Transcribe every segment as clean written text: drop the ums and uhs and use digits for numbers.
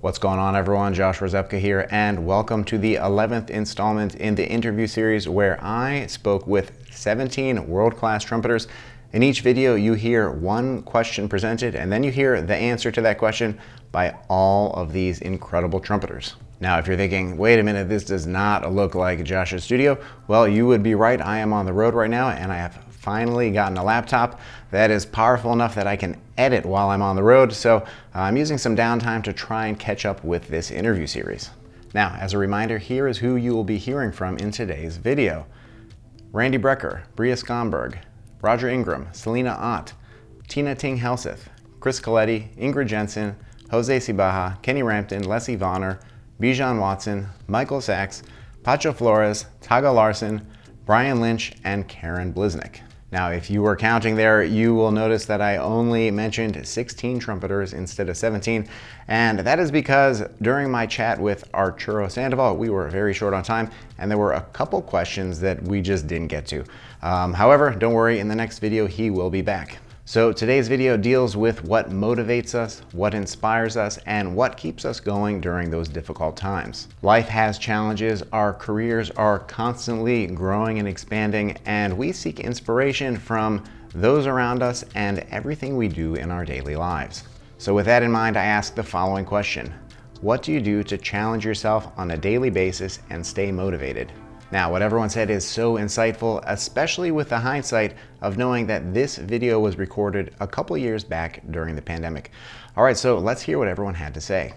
What's going on, everyone? Joshua Rzepka here, and welcome to the 11th installment in the interview series where I spoke with 17 world-class trumpeters. In each video, you hear one question presented, and then you hear the answer to that question by all of these incredible trumpeters. Now, if you're thinking, wait a minute, this does not look like Josh's studio, well, you would be right. I am on the road right now, and I have finally gotten a laptop that is powerful enough that I can edit while I'm on the road, so I'm using some downtime to try and catch up with this interview series. Now, as a reminder, here is who you will be hearing from in today's video. Randy Brecker, Bria Skonberg, Roger Ingram, Selena Ott, Tine Helseth, Chris Coletti, Ingrid Jensen, Sibaja, Kenny Rampton, Lessie Vonner, Bijon Watson, Michael Sachs, Pacho Flores, Tage Larsen, Lynch, and Karin Bliznik. Now, if you were counting there, you will notice that I only mentioned 16 trumpeters instead of 17, and that is because during my chat with Arturo Sandoval, we were very short on time, and there were a couple questions that we just didn't get to. However, don't worry, in the next video, he will be back. So today's video deals with what motivates us, what inspires us, and what keeps us going during those difficult times. Life has challenges, our careers are constantly growing and expanding, and we seek inspiration from those around us and everything we do in our daily lives. So with that in mind, I ask the following question. What do you do to challenge yourself on a daily basis and stay motivated? Now, what everyone said is so insightful, especially with the hindsight of knowing that this video was recorded a couple years back during the pandemic. All right, so let's hear what everyone had to say.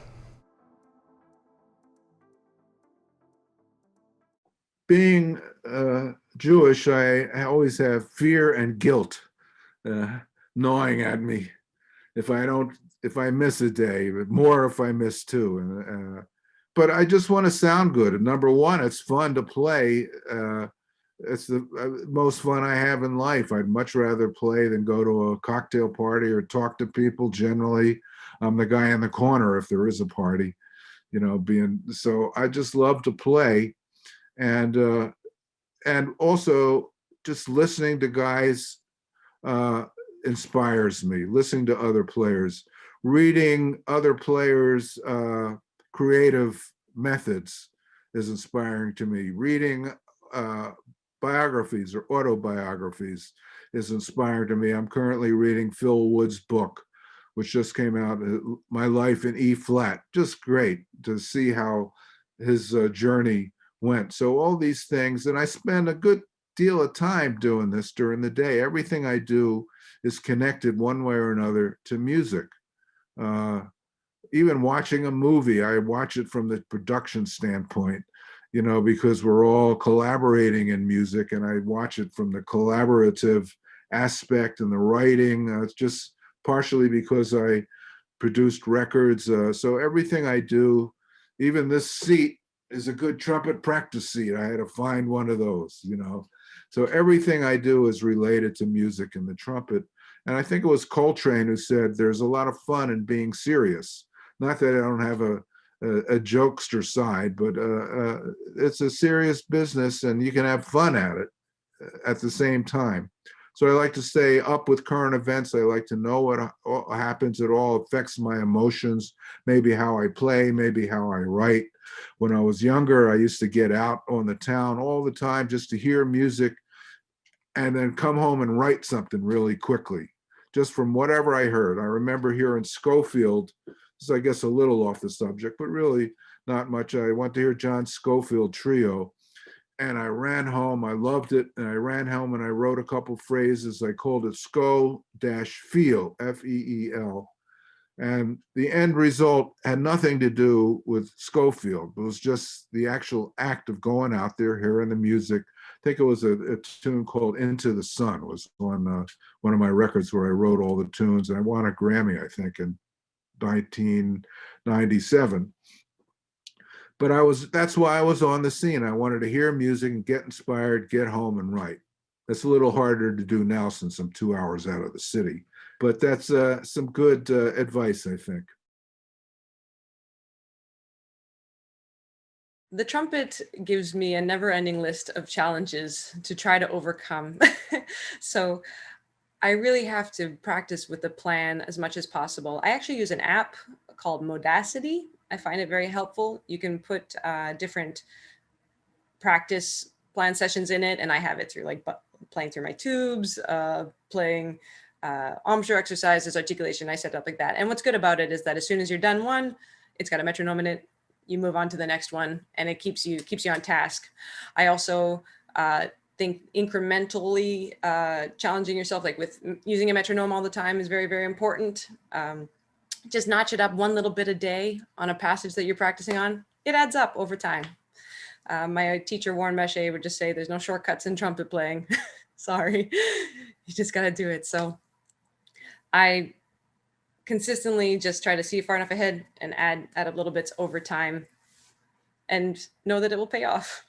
Being Jewish, I always have fear and guilt gnawing at me if I miss a day, but more if I miss two. But I just want to sound good. And number one, it's fun to play. It's the most fun I have in life. I'd much rather play than go to a cocktail party or talk to people. Generally, I'm the guy in the corner if there is a party, so I just love to play. And also just listening to guys inspires me. Listening to other players, reading other players' creative methods is inspiring to me. Reading biographies or autobiographies is inspiring to me. I'm currently reading Phil Wood's book, which just came out, My Life in E Flat. Just great to see how his journey went. So all these things, and I spend a good deal of time doing this during the day. Everything I do is connected one way or another to music. Even watching a movie, I watch it from the production standpoint, because we're all collaborating in music, and I watch it from the collaborative aspect and the writing. It's just partially because I produced records. So everything I do, even this seat is a good trumpet practice seat. I had to find one of those, So everything I do is related to music and the trumpet. And I think it was Coltrane who said, there's a lot of fun in being serious. Not that I don't have a jokester side, but it's a serious business and you can have fun at it at the same time. So I like to stay up with current events. I like to know what happens. It all affects my emotions, maybe how I play, maybe how I write. When I was younger, I used to get out on the town all the time just to hear music and then come home and write something really quickly, just from whatever I heard. I remember here in Schofield, this is, I guess, a little off the subject, but really not much. I went to hear John Scofield Trio, and I ran home. I loved it, and I ran home and I wrote a couple phrases. I called it Sco-Feel, F-E-E-L. And the end result had nothing to do with Schofield. It was just the actual act of going out there, hearing the music. I think it was a tune called Into the Sun. It was on one of my records where I wrote all the tunes. And I won a Grammy, I think, in 1997. But that's why I was on the scene. I wanted to hear music and get inspired, get home and write. That's a little harder to do now since I'm 2 hours out of the city. But that's some good advice, I think. The trumpet gives me a never-ending list of challenges to try to overcome. So I really have to practice with the plan as much as possible. I actually use an app called Modacity, I find it very helpful. You can put different practice plan sessions in it, and I have it through like playing through my tubes, playing armature exercises, articulation. I set it up like that. And what's good about it is that as soon as you're done one, it's got a metronome in it. You move on to the next one, and it keeps you on task. I also think incrementally challenging yourself, like with using a metronome all the time, is very, very important. Just notch it up one little bit a day on a passage that you're practicing on. It adds up over time. My teacher, Warren Meshe, would just say there's no shortcuts in trumpet playing. Sorry, you just got to do it. So I consistently just try to see far enough ahead and add up little bits over time and know that it will pay off.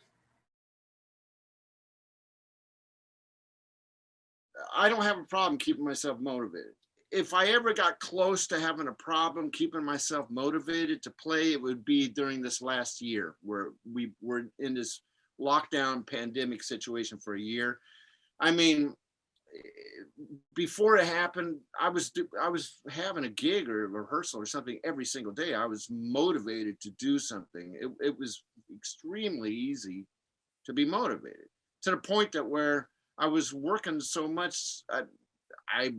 I don't have a problem keeping myself motivated. If I ever got close to having a problem keeping myself motivated to play, it would be during this last year where we were in this lockdown pandemic situation for a year. I mean, before it happened, I was having a gig or a rehearsal or something every single day. I was motivated to do something. It was extremely easy to be motivated, to the point that where I was working so much, I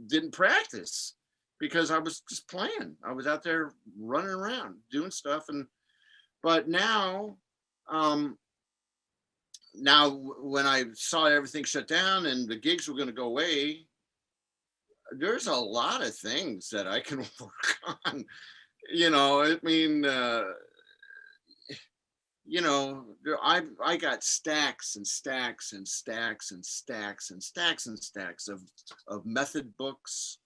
didn't practice because I was just playing. I was out there running around doing stuff. But now when I saw everything shut down and the gigs were going to go away, there's a lot of things that I can work on. I mean, I got stacks and stacks and stacks and stacks and stacks and stacks of method books,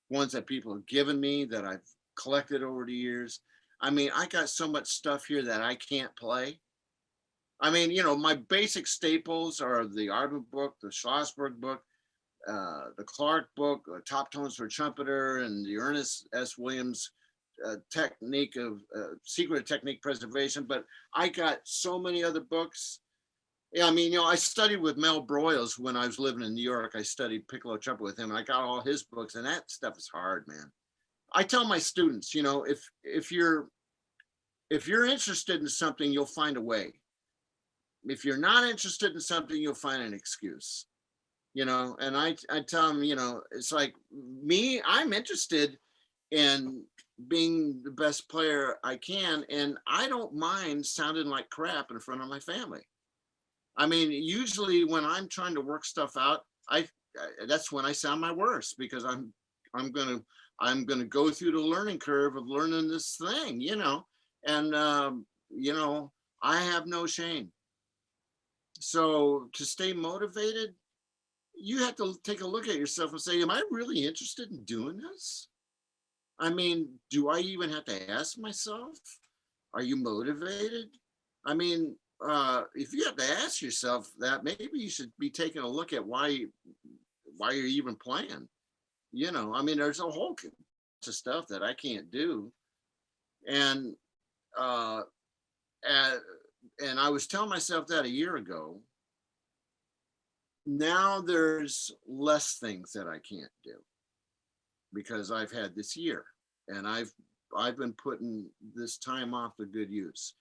ones that people have given me that I've collected over the years. I mean, I got so much stuff here that I can't play. I mean, my basic staples are the Arbor book, the Schlossberg book, the Clark book, Top Tones for Trumpeter, and the Ernest S. Williams technique of secret technique preservation. But I got so many other books. Yeah, I mean, I studied with Mel Broyles when I was living in New York. I studied piccolo trumpet with him. I got all his books, and that stuff is hard, man. I tell my students, if you're interested in something, you'll find a way. If you're not interested in something, you'll find an excuse, and I tell them, it's like me, I'm interested in being the best player I can, and I don't mind sounding like crap in front of my family. I mean, usually when I'm trying to work stuff out, that's when I sound my worst, because I'm gonna go through the learning curve of learning this thing, and I have no shame. So to stay motivated, you have to take a look at yourself and say, am I really interested in doing this? I mean, do I even have to ask myself, are you motivated? I mean, if you have to ask yourself that, maybe you should be taking a look at why you're even playing. I mean, there's a whole bunch of stuff that I can't do. And I was telling myself that a year ago. Now there's less things that I can't do because I've had this year, and I've been putting this time off to good use.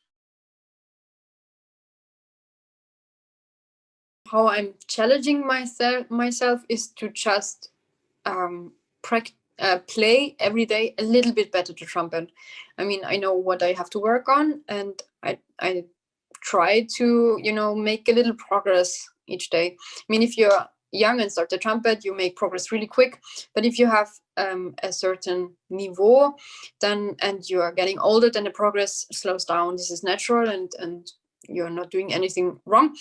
How I'm challenging myself is to just play every day a little bit better to trumpet. I mean, I know what I have to work on, and I try to, make a little progress each day. I mean, if you're young and start the trumpet, you make progress really quick. But if you have a certain niveau, and you are getting older, then the progress slows down. This is natural, and you're not doing anything wrong.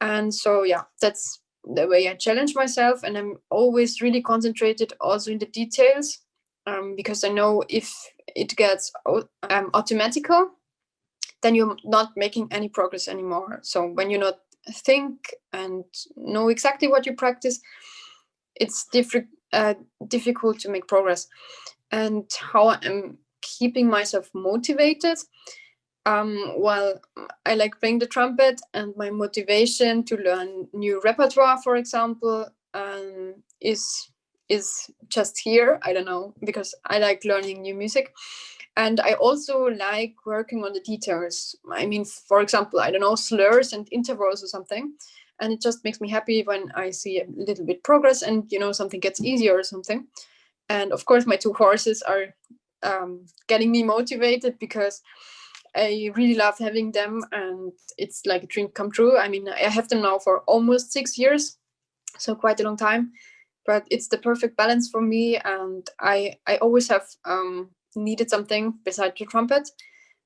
And so, yeah, that's the way I challenge myself. And I'm always really concentrated also in the details, because I know if it gets automatical, then you're not making any progress anymore. So when you not think and know exactly what you practice, it's difficult to make progress. And how I'm keeping myself motivated, well, I like playing the trumpet, and my motivation to learn new repertoire, for example, is just here. I don't know, because I like learning new music. And I also like working on the details. I mean, for example, I don't know, slurs and intervals or something. And it just makes me happy when I see a little bit progress and, you know, something gets easier or something. And of course, my two horses are getting me motivated because I really love having them, and it's like a dream come true. I mean, I have them now for almost 6 years, so quite a long time, but it's the perfect balance for me. And I always have needed something besides the trumpet.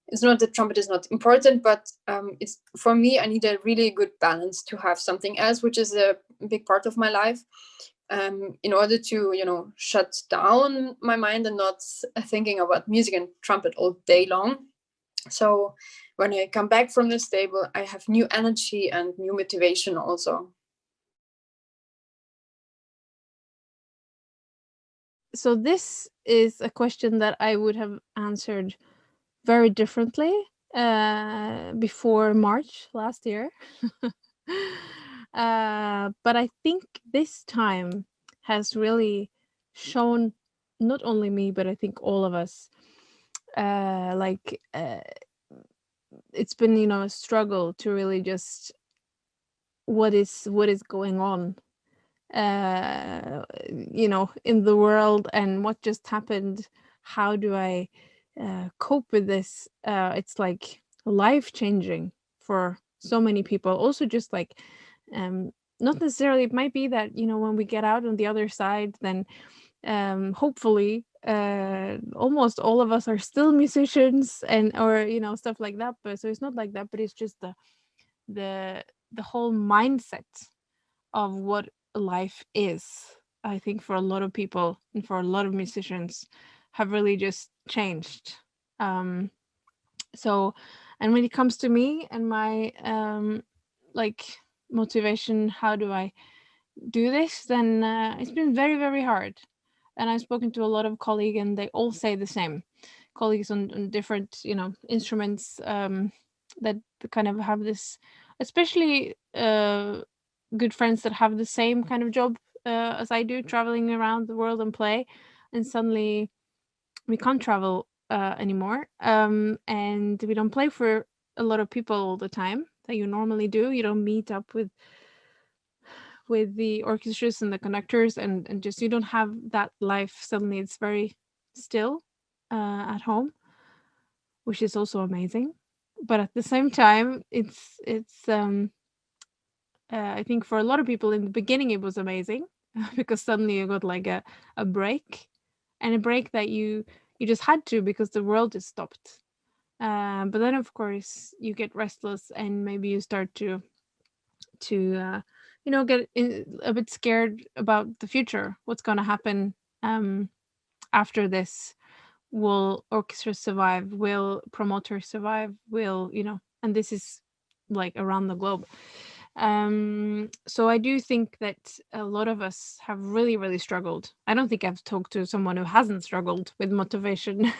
It's not that trumpet is not important, but it's, for me, I need a really good balance to have something else, which is a big part of my life, in order to, you know, shut down my mind and not thinking about music and trumpet all day long. So when I come back from the stable, I have new energy and new motivation also. So this is a question that I would have answered very differently before March last year. But I think this time has really shown not only me, but I think all of us, it's been, you know, a struggle to really just what is going on, you know, in the world, and what just happened. How do I cope with this? It's like life changing for so many people. Also, just like not necessarily, it might be that, you know, when we get out on the other side, then hopefully almost all of us are still musicians, and or, you know, stuff like that. But so it's not like that, but it's just the whole mindset of what life is, I think, for a lot of people and for a lot of musicians, have really just changed. So, and when it comes to me and my like motivation, how do I do this, then it's been very, very hard. And I've spoken to a lot of colleagues, and they all say the same. Colleagues on different, you know, instruments, that kind of have this, especially good friends that have the same kind of job as I do, traveling around the world and play, and suddenly we can't travel anymore, and we don't play for a lot of people all the time that you normally do. You don't meet up with the orchestras and the conductors, and just, you don't have that life. Suddenly it's very still at home, which is also amazing. But at the same time, it's I think for a lot of people in the beginning it was amazing because suddenly you got like a break, and a break that you just had to, because the world just stopped. But then of course you get restless, and maybe you start to you know, get a bit scared about the future. What's going to happen after this? Will orchestras survive? Will promoters survive? Will, you know, and this is like around the globe. So I do think that a lot of us have really, really struggled. I don't think I've talked to someone who hasn't struggled with motivation.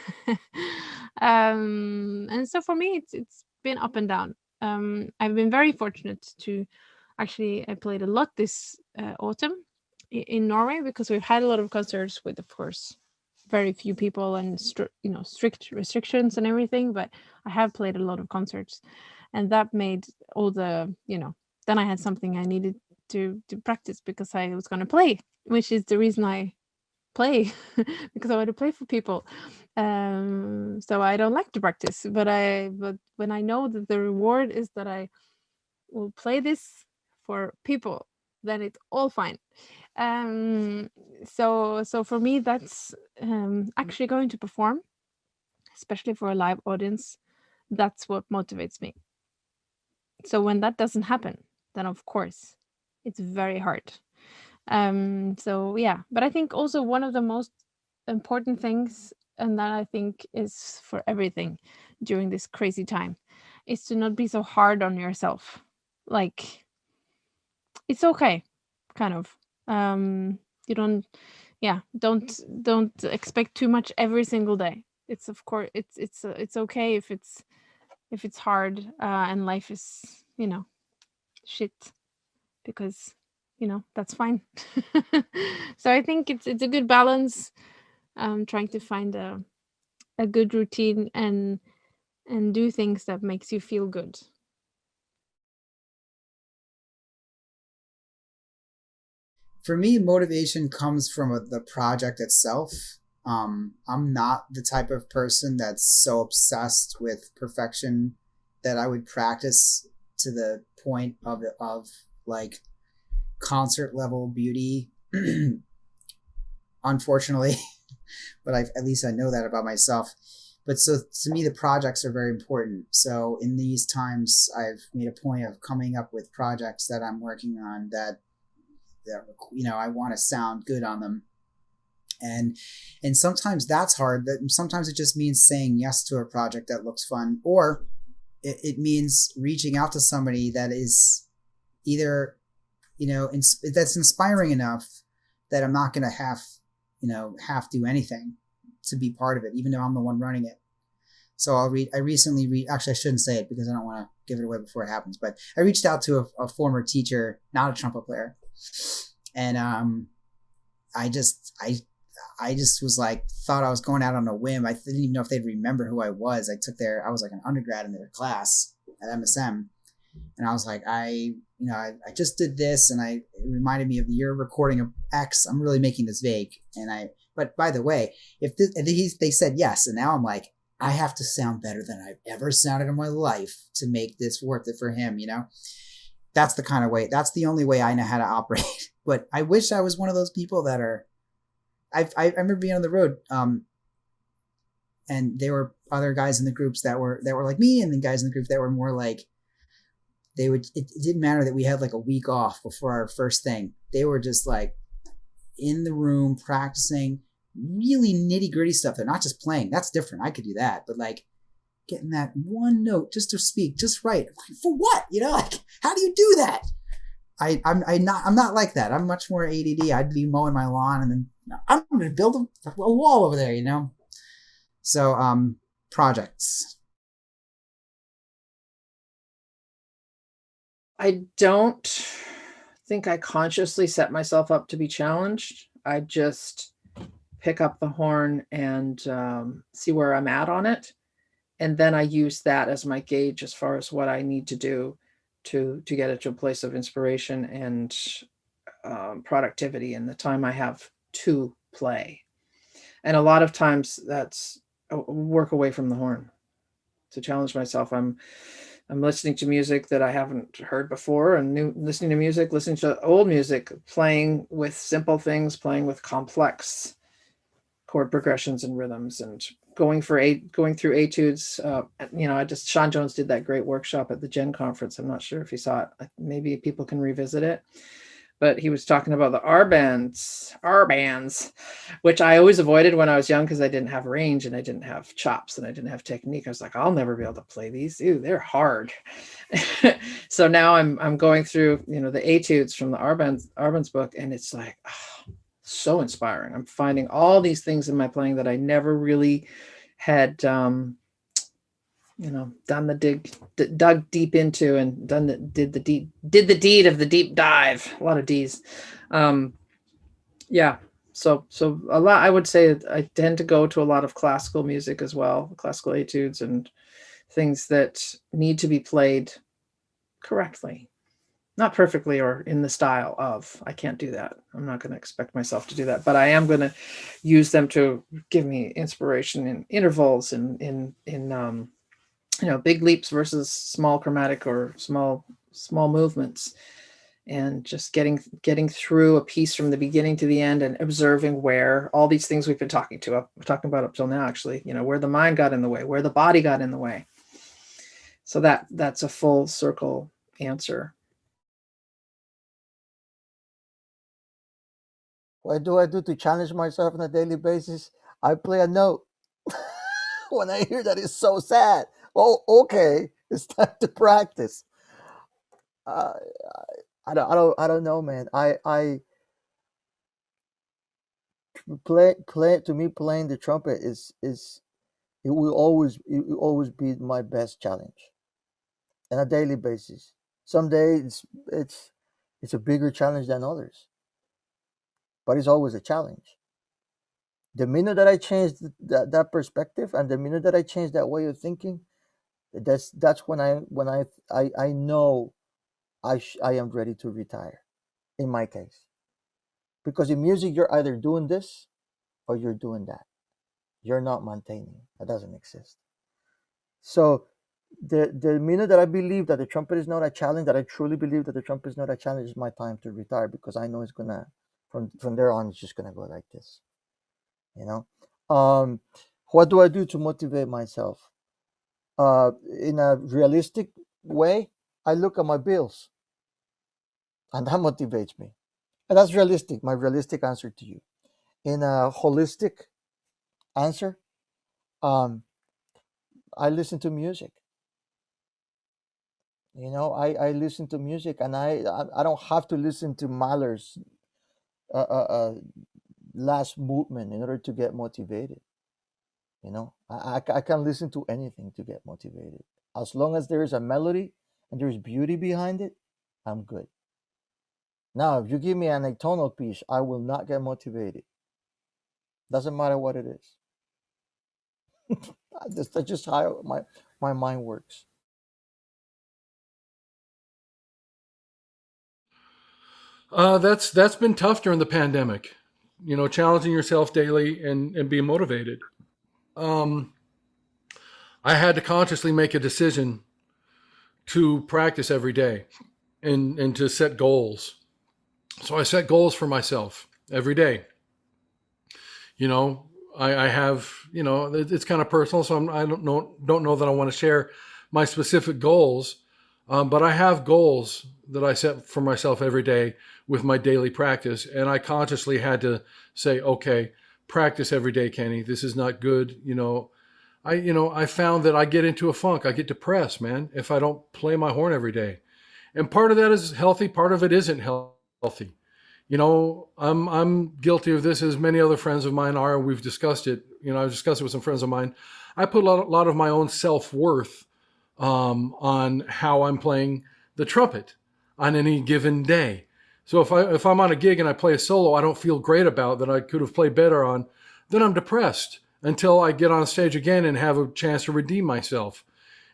And so for me, it's been up and down. I've been very fortunate to actually, I played a lot this autumn in Norway, because we've had a lot of concerts with, of course, very few people and you know, strict restrictions and everything. But I have played a lot of concerts, and that made all the, you know, then I had something I needed to practice, because I was going to play, which is the reason I play, because I want to play for people. So I don't like to practice, but when I know that the reward is that I will play this for people, then it's all fine. So for me, that's actually going to perform, especially for a live audience. That's what motivates me. So when that doesn't happen, then of course it's very hard. So yeah, but I think also one of the most important things, and that I think is for everything during this crazy time, is to not be so hard on yourself. Like, it's okay, kind of. You don't expect too much every single day. It's, of course, it's okay if it's hard, and life is, you know, shit, because, you know, that's fine. So I think it's a good balance, trying to find a a good routine and do things that makes you feel good. For me, motivation comes from the project itself. I'm not the type of person that's so obsessed with perfection that I would practice to the point of like concert level beauty. Unfortunately, but at least I know that about myself. But so to me, the projects are very important. So in these times, I've made a point of coming up with projects that I'm working on that I want to sound good on them. And sometimes that's hard. That sometimes it just means saying yes to a project that looks fun, or it means reaching out to somebody that is either, that's inspiring enough that I'm not going to have to do anything to be part of it, even though I'm the one running it. So I recently actually I shouldn't say it because I don't want to give it away before it happens, but I reached out to a former teacher, not a trumpet player. And I just was like, thought I was going out on a whim. I didn't even know if they'd remember who I was. I was like an undergrad in their class at MSM. And I was like, I just did this, and it reminded me of your recording of X. I'm really making this vague. But by the way, they said yes. And now I'm like, I have to sound better than I've ever sounded in my life to make this worth it for him. That's the kind of way, that's the only way I know how to operate. But I wish I was one of those people that are, I remember being on the road, and there were other guys in the groups that were like me, and then guys in the group that were more like, it didn't matter that we had like a week off before our first thing. They were just like in the room practicing really nitty gritty stuff. They're not just playing. That's different. I could do that, but like getting that one note just to speak just right. For what? Like, how do you do that? I'm not like that. I'm much more ADD. I'd be mowing my lawn and then I'm going to build a wall over there, So, projects. I don't think I consciously set myself up to be challenged. I just pick up the horn and see where I'm at on it. And then I use that as my gauge as far as what I need to do to get it to a place of inspiration and productivity in the time I have to play. And a lot of times that's work away from the horn to challenge myself. I'm listening to music that I haven't heard before, and listening to old music, playing with simple things, playing with complex chord progressions and rhythms, and going through etudes. Sean Jones did that great workshop at the Gen conference. I'm not sure if you saw it. Maybe people can revisit it. But he was talking about the R bands, which I always avoided when I was young because I didn't have range and I didn't have chops and I didn't have technique. I was like, I'll never be able to play these. Ew, they're hard. So now I'm going through, the etudes from the R bands book, and it's like, so inspiring. I'm finding all these things in my playing that I never really had, done dug deep into, and did the deed of the deep dive. A lot of D's. Yeah. So a lot, I would say I tend to go to a lot of classical music as well, classical etudes and things that need to be played correctly, not perfectly or in the style of. I can't do that. I'm not going to expect myself to do that, but I am going to use them to give me inspiration in intervals and in big leaps versus small chromatic or small movements, and just getting through a piece from the beginning to the end and observing where all these things we've been talking about up till now, actually, where the mind got in the way, where the body got in the way. So that's a full circle answer. What do I do to challenge myself on a daily basis? I play a note. When I hear that, it's so sad. Oh, okay, it's time to practice. I don't know, man. I play to me, playing the trumpet is it will always be my best challenge on a daily basis. Some days it's a bigger challenge than others, but it's always a challenge. The minute that I changed that perspective, and the minute that I changed that way of thinking, that's when I know I am ready to retire. In my case, because in music you're either doing this or you're doing that. You're not maintaining. That doesn't exist. So the minute that I believe that the trumpet is not a challenge, that I truly believe that the trumpet is not a challenge, is my time to retire, because I know it's gonna from there on it's just gonna go like this. You know, what do I do to motivate myself? In a realistic way, I look at my bills, and that motivates me. And that's realistic. My realistic answer to you. In a holistic answer, um, I listen to music. I listen to music, and I don't have to listen to Mahler's last movement in order to get motivated. I can listen to anything to get motivated. As long as there is a melody and there's beauty behind it, I'm good. Now, if you give me an atonal piece, I will not get motivated. Doesn't matter what it is. That's just how my mind works. That's been tough during the pandemic. Challenging yourself daily and being motivated. I had to consciously make a decision to practice every day and to set goals. So I set goals for myself every day. I have, it's kind of personal, so I don't know that I want to share my specific goals, but I have goals that I set for myself every day with my daily practice, and I consciously had to say, okay, practice every day, Kenny. This is not good. I found that I get into a funk. I get depressed, man, if I don't play my horn every day, and part of that is healthy. Part of it isn't healthy. I'm guilty of this, as many other friends of mine are. We've discussed it. I've discussed it with some friends of mine. I put a lot of my own self-worth on how I'm playing the trumpet on any given day. So if I'm on a gig and I play a solo I don't feel great about, that I could have played better on, then I'm depressed until I get on stage again and have a chance to redeem myself.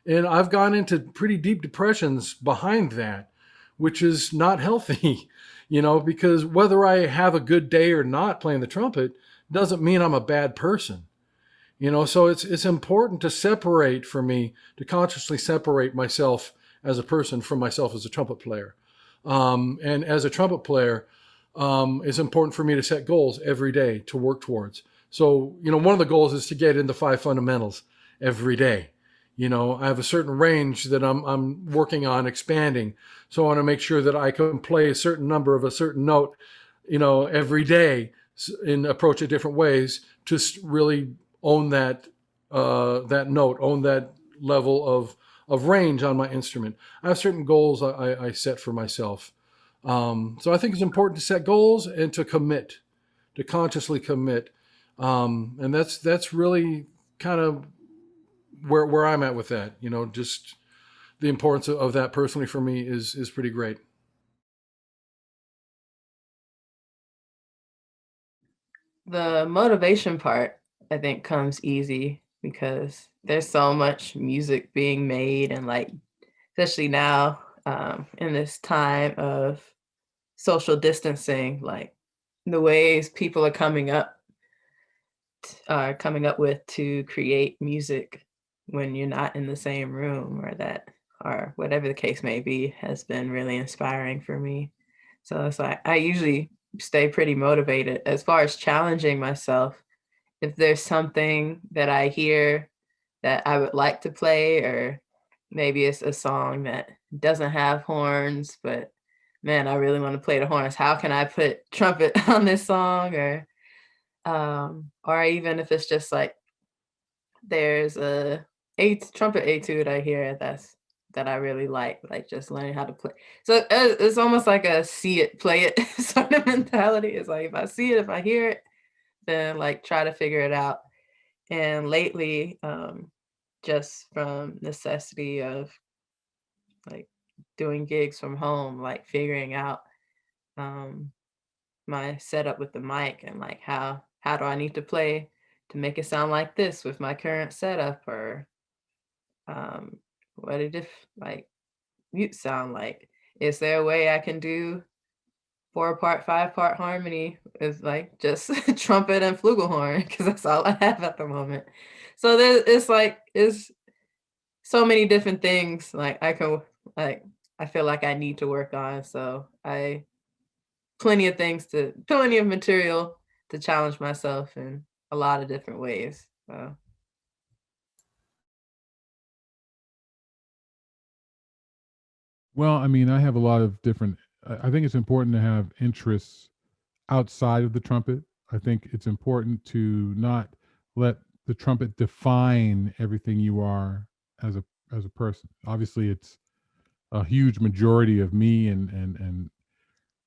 And I've gone into pretty deep depressions behind that, which is not healthy, because whether I have a good day or not playing the trumpet doesn't mean I'm a bad person. So it's important to separate, for me, to consciously separate myself as a person from myself as a trumpet player. And as a trumpet player, it's important for me to set goals every day to work towards. So, one of the goals is to get into 5 fundamentals every day. I have a certain range that I'm working on expanding. So I want to make sure that I can play a certain number of a certain note, every day, and approach it different ways to really own that note, own that level of range on my instrument. I have certain goals I set for myself. So I think it's important to set goals and to commit, to consciously commit. And that's really kind of where I'm at with that. Just the importance of that personally for me is pretty great. The motivation part, I think, comes easy because there's so much music being made, and like, especially now, in this time of social distancing, like the ways people are coming up with to create music when you're not in the same room, or whatever the case may be, has been really inspiring for me. So it's like I usually stay pretty motivated as far as challenging myself. If there's something that I hear that I would like to play, or maybe it's a song that doesn't have horns, but man, I really want to play the horns. How can I put trumpet on this song? Or even if it's just like there's a trumpet etude I hear that I really like just learning how to play. So it's almost like a see it, play it sort of mentality. It's like if I see it, if I hear it, then like try to figure it out. And lately, just from necessity of like doing gigs from home, like figuring out my setup with the mic and like how how do I need to play to make it sound like this with my current setup, or what did like mute sound like? Is there a way I can do 4-part, 5-part harmony with like just trumpet and flugelhorn, because that's all I have at the moment. So it's so many different things like I feel like I need to work on. So plenty of material to challenge myself in a lot of different ways. So. Well, I mean, I have a lot of different, I think it's important to have interests outside of the trumpet. I think it's important to not let the trumpet define everything you are as a person. Obviously, it's a huge majority of me, and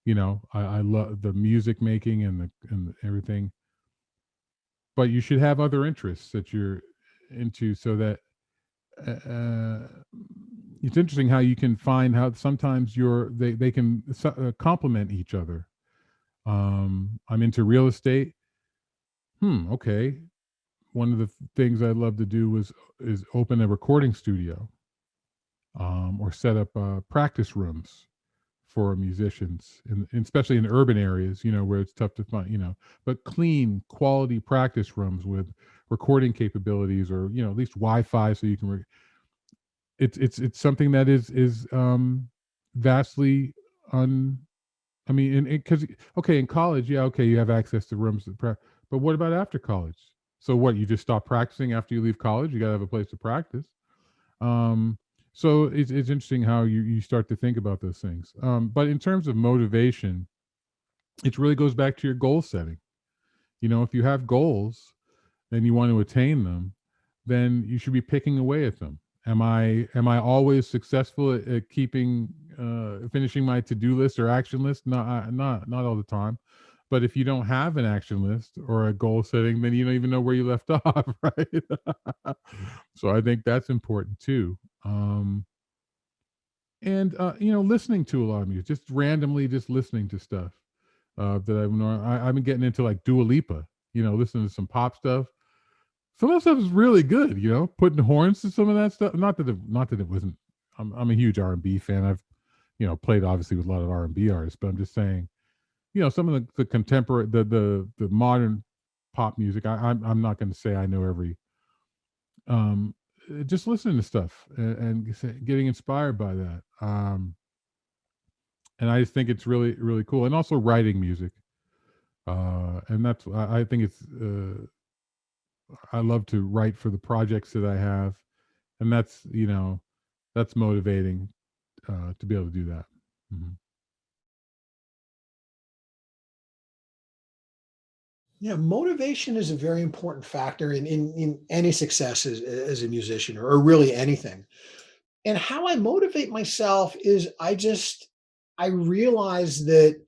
you know, I love the music making and everything. But you should have other interests that you're into, so that it's interesting how you can find how sometimes they can complement each other. I'm into real estate. Okay. One of the things I'd love to do is open a recording studio, or set up practice rooms for musicians, and especially in urban areas, you know, where it's tough to find, you know, but clean, quality practice rooms with recording capabilities, or you know, at least Wi-Fi, so you can. It's something that is vastly I mean, because okay, in college, yeah, okay, you have access to rooms, but what about after college? So what? You just stop practicing after you leave college? You got to have a place to practice. So it's interesting how you start to think about those things. But in terms of motivation, it really goes back to your goal setting. You know, if you have goals and you want to attain them, then you should be picking away at them. Am I always successful at keeping finishing my to-do list or action list? Not all the time. But if you don't have an action list or a goal setting, then you don't even know where you left off, right? So I think that's important too. And you know, listening to a lot of music, just randomly, just listening to stuff that I've been getting into, like Dua Lipa. You know, listening to some pop stuff. Some of that stuff is really good. You know, putting horns to some of that stuff. Not that it wasn't. I'm a huge R&B fan. I've, you know, played obviously with a lot of R&B artists, but I'm just saying, you know, some of the contemporary, the modern pop music. I'm not going to say I know every. Just listening to stuff and getting inspired by that. And I just think it's really, really cool. And also writing music. And that's, I think it's, I love to write for the projects that I have. And that's, you know, that's motivating to be able to do that. Mm-hmm. Yeah, motivation is a very important factor in any success as a musician, or really anything. And how I motivate myself is I realize that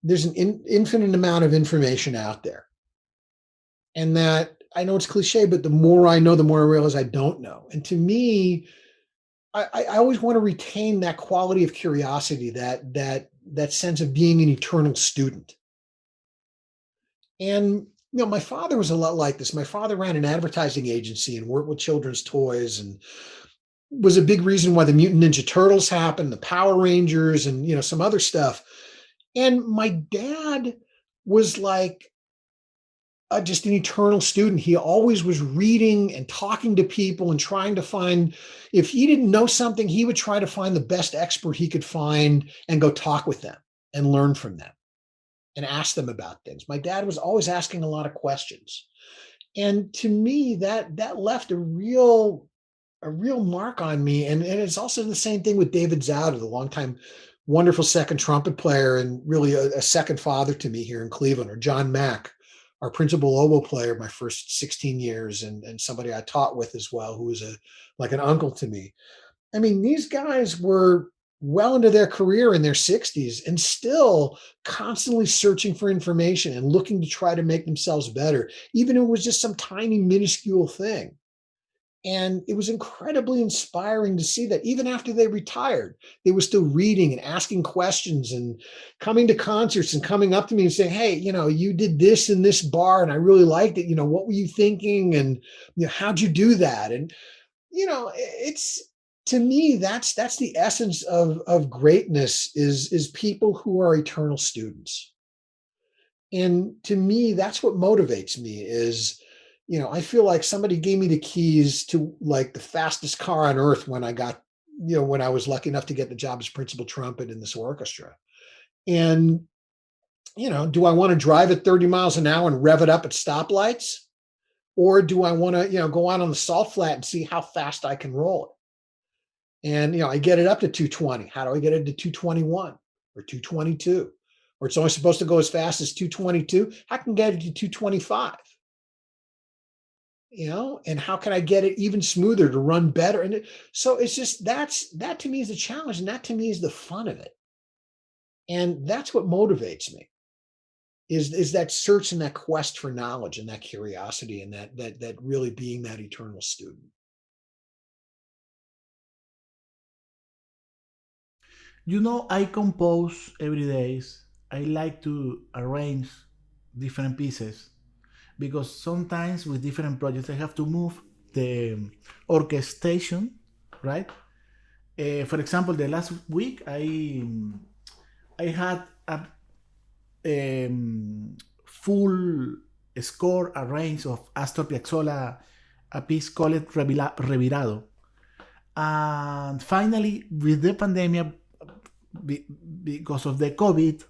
there's an infinite amount of information out there. And that, I know it's cliche, but the more I know, the more I realize I don't know. And to me, I always want to retain that quality of curiosity, that sense of being an eternal student. And you know, my father was a lot like this. My father ran an advertising agency and worked with children's toys, and was a big reason why the Mutant Ninja Turtles happened, the Power Rangers, and you know, some other stuff. And my dad was like just an eternal student. He always was reading and talking to people and trying to find, if he didn't know something, he would try to find the best expert he could find and go talk with them and learn from them and ask them about things. My dad was always asking a lot of questions. And to me, that left a real mark on me. And it's also the same thing with David Zauder, the longtime wonderful second trumpet player and really a second father to me here in Cleveland, or John Mack, our principal oboe player my first 16 years, and somebody I taught with as well, who was like an uncle to me. I mean, these guys were well into their career in their 60s and still constantly searching for information and looking to try to make themselves better, even if it was just some tiny minuscule thing. And it was incredibly inspiring to see that even after they retired, they were still reading and asking questions and coming to concerts and coming up to me and saying, hey, you did this in this bar and I really liked it. What were you thinking? And how'd you do that? And, it's, to me, that's the essence of greatness is people who are eternal students. And to me, that's what motivates me is, I feel like somebody gave me the keys to like the fastest car on earth when I got, when I was lucky enough to get the job as principal trumpet in this orchestra. And, do I want to drive at 30 miles an hour and rev it up at stoplights? Or do I want to, go out on the salt flat and see how fast I can roll it? And, I get it up to 220. How do I get it to 221 or 222? Or it's only supposed to go as fast as 222. I can get it to 225. And how can I get it even smoother to run better? And so it's just, that to me is the challenge. And that to me is the fun of it. And that's what motivates me is that search and that quest for knowledge and that curiosity and that really being that eternal student. I compose every day. I like to arrange different pieces because sometimes with different projects I have to move the orchestration, right? For example, the last week I had a full score arranged of Astor Piazzolla, a piece called Revirado. And finally, with the pandemic, because of the COVID,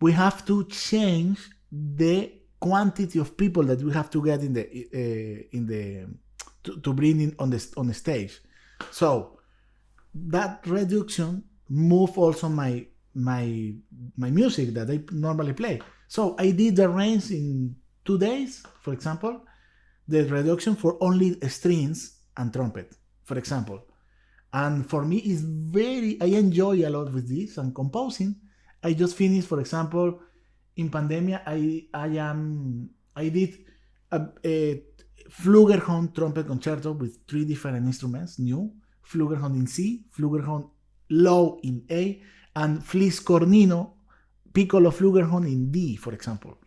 we have to change the quantity of people that we have to get to bring in on the stage. So that reduction move also my music that I normally play. So I did the range in 2 days, for example, the reduction for only strings and trumpet, for example. And for me, I enjoy a lot with this and composing. I just finished, for example, in pandemia, I did a Flugelhorn trumpet concerto with 3 different instruments, new, Flugelhorn in C, Flugelhorn low in A, and Fliscornino piccolo Flugelhorn in D, for example.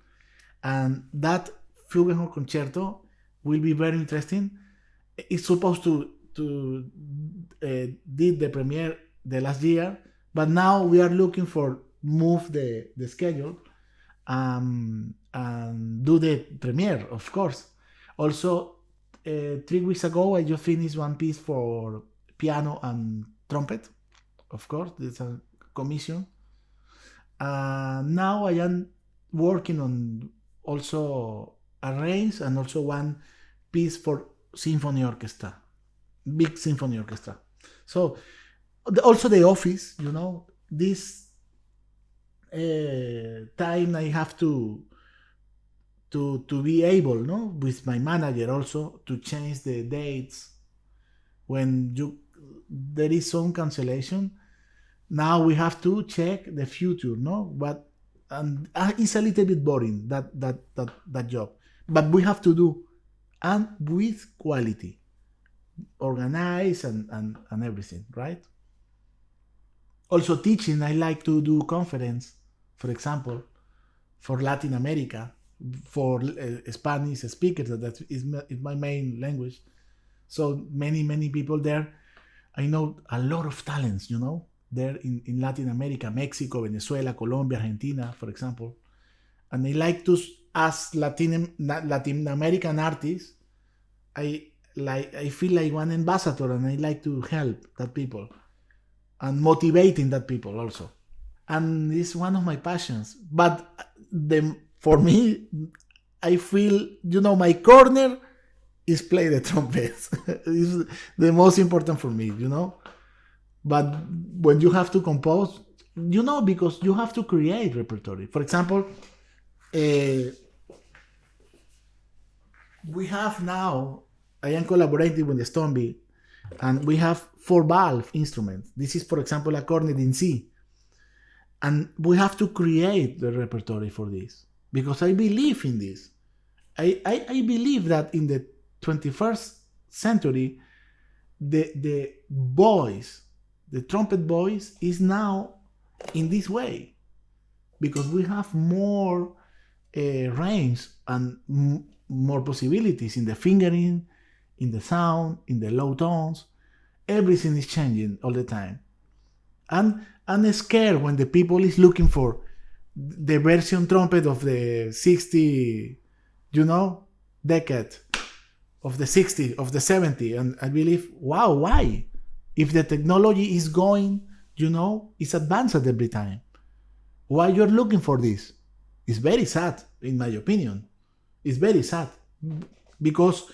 And that Flugelhorn concerto will be very interesting. It's supposed to did the premiere the last year, but now we are looking for move the schedule and do the premiere, of course. Also, 3 weeks ago I just finished one piece for piano and trumpet, of course. It's a commission. Now I am working on also arrange and also one piece for symphony orchestra, big symphony orchestra. So also the office, this time I have to be able, with my manager also to change the dates when there is some cancellation. Now we have to check the future, but it's a little bit boring that job, but we have to do and with quality, organize and everything, right? Also teaching, I like to do conference, for example, for Latin America, for Spanish speakers, that is my main language. So many people there. I know a lot of talents, there in Latin America, Mexico, Venezuela, Colombia, Argentina, for example. And I like to, as Latin American artist, I feel like one ambassador, and I like to help that people and motivating that people also. And it's one of my passions. But for me, I feel, my corner is play the trumpet. It's the most important for me, But when you have to compose, because you have to create repertoire. For example, we have now, I am collaborating with the Stoneby, and we have 4 valve instruments. This is, for example, a cornet in C. And we have to create the repertoire for this, because I believe in this. I believe that in the 21st century, the voice, the trumpet voice is now in this way, because we have more range and more possibilities in the fingering, in the sound, in the low tones. Everything is changing all the time. And I'm scared when the people is looking for the version trumpet of the 60, decade, of the 60, of the 70. And I believe, wow, why? If the technology is going, it's advanced every time. Why you're looking for this? It's very sad, in my opinion. It's very sad. Because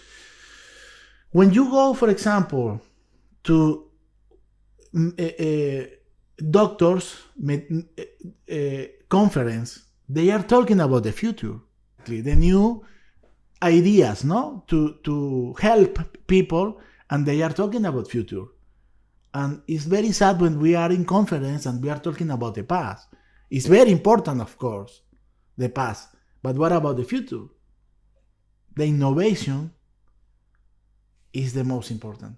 when you go, for example, to doctors conference, they are talking about the future, the new ideas, to help people, and they are talking about future. And it's very sad when we are in conference and we are talking about the past. It's very important, of course, the past, but what about the future? The innovation is the most important.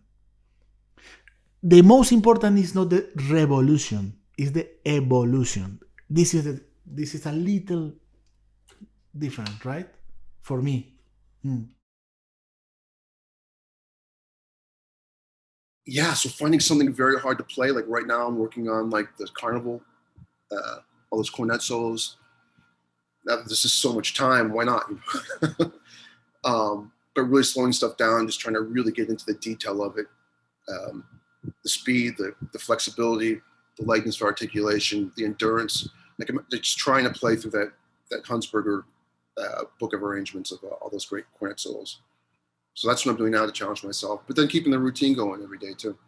The most important is not the revolution, it's the evolution. This is a little different, right? For me. Yeah, so finding something very hard to play, like right now I'm working on like the carnival, all those cornet solos. This is so much time, why not? But really slowing stuff down, just trying to really get into the detail of it. The speed, the flexibility, the lightness for articulation, the endurance. Like I'm just trying to play through that Huntsberger book of arrangements of all those great cornet solos. So that's what I'm doing now to challenge myself, but then keeping the routine going every day too.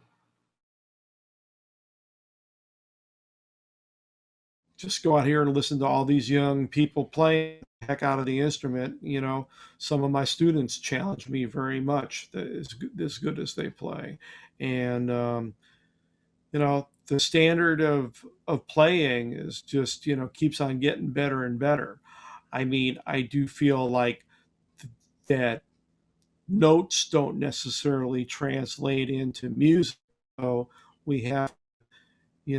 Just go out here and listen to all these young people playing the heck out of the instrument. Some of my students challenge me very much, as good as they play. And, the standard of playing is just, keeps on getting better and better. I mean, I do feel like that notes don't necessarily translate into music. So we have, we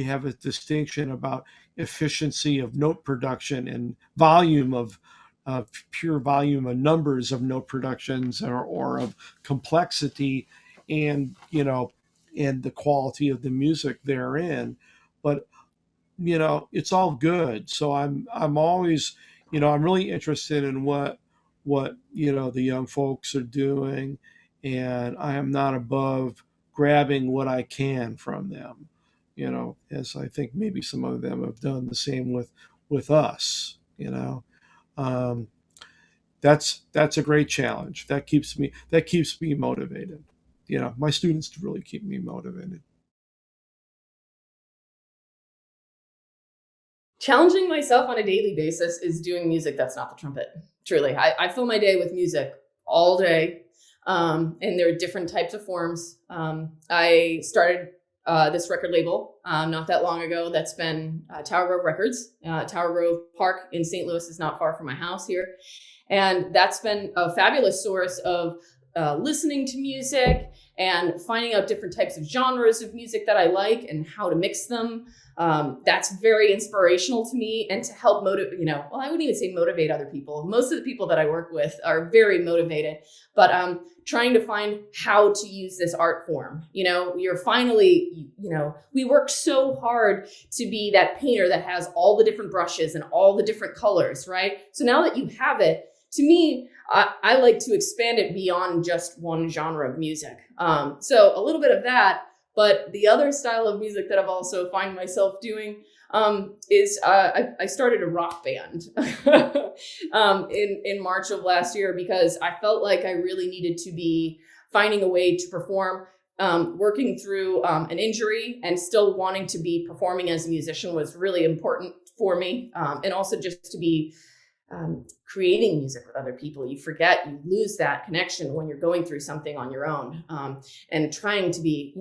have a distinction about efficiency of note production and volume of pure volume of numbers of note productions or of complexity and, and the quality of the music therein. But, it's all good. So I'm always, I'm really interested in what, the young folks are doing. And I am not above grabbing what I can from them. As I think maybe some of them have done the same with us. That's a great challenge. That keeps me motivated. My students really keep me motivated. Challenging myself on a daily basis is doing music that's not the trumpet. Truly, I fill my day with music all day, and there are different types of forms. I started this record label not that long ago. That's been Tower Grove Records. Tower Grove Park in St. Louis is not far from my house here. And that's been a fabulous source of listening to music and finding out different types of genres of music that I like and how to mix them. That's very inspirational to me, and to help motivate, I wouldn't even say motivate other people. Most of the people that I work with are very motivated, but trying to find how to use this art form. You're finally, we work so hard to be that painter that has all the different brushes and all the different colors, right? So now that you have it, to me, I like to expand it beyond just one genre of music. So a little bit of that. But the other style of music that I've also find myself doing is I started a rock band in March of last year, because I felt like I really needed to be finding a way to perform, working through an injury and still wanting to be performing as a musician was really important for me. And also just to be creating music with other people. You forget, you lose that connection when you're going through something on your own, and trying to be,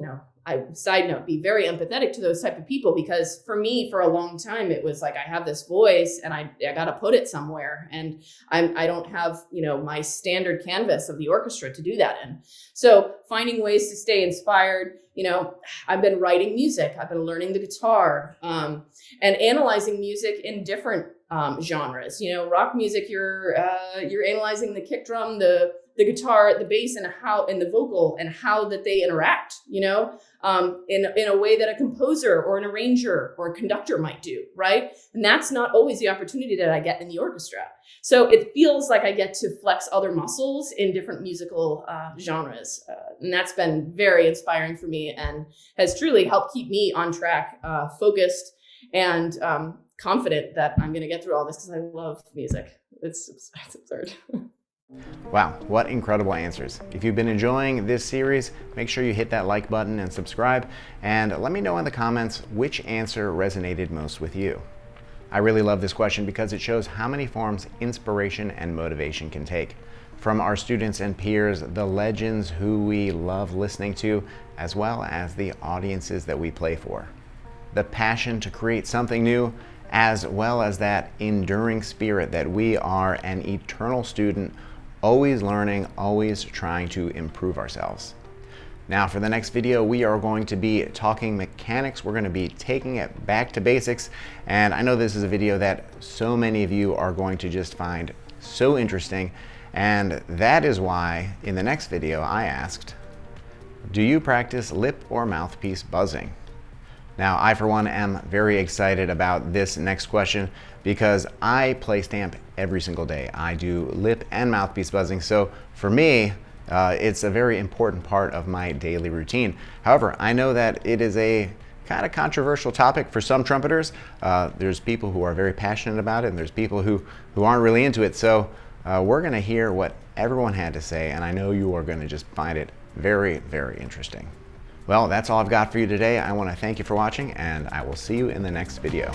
side note, be very empathetic to those type of people, because for me, for a long time, it was like, I have this voice and I got to put it somewhere. And I don't have, my standard canvas of the orchestra to do that in. So finding ways to stay inspired, I've been writing music, I've been learning the guitar, and analyzing music in different genres. Rock music, you're analyzing the kick drum, the guitar, the bass, and the vocal, and how that they interact, in a way that a composer or an arranger or a conductor might do, right? And that's not always the opportunity that I get in the orchestra. So it feels like I get to flex other muscles in different musical genres. And that's been very inspiring for me and has truly helped keep me on track, focused, and confident that I'm going to get through all this, because I love music. It's absurd. Wow, what incredible answers. If you've been enjoying this series, make sure you hit that like button and subscribe, and let me know in the comments which answer resonated most with you. I really love this question because it shows how many forms inspiration and motivation can take. From our students and peers, the legends who we love listening to, as well as the audiences that we play for. The passion to create something new, as well as that enduring spirit that we are an eternal student, always learning, always trying to improve ourselves. Now for the next video, we are going to be talking mechanics. We're going to be taking it back to basics. And I know this is a video that so many of you are going to just find so interesting. And that is why in the next video I asked, do you practice lip or mouthpiece buzzing? Now, I, for one, am very excited about this next question because I play stamp every single day. I do lip and mouthpiece buzzing. So for me, it's a very important part of my daily routine. However, I know that it is a kind of controversial topic for some trumpeters. There's people who are very passionate about it, and there's people who aren't really into it. So we're going to hear what everyone had to say, and I know you are going to just find it very, very interesting. Well, that's all I've got for you today. I want to thank you for watching, and I will see you in the next video.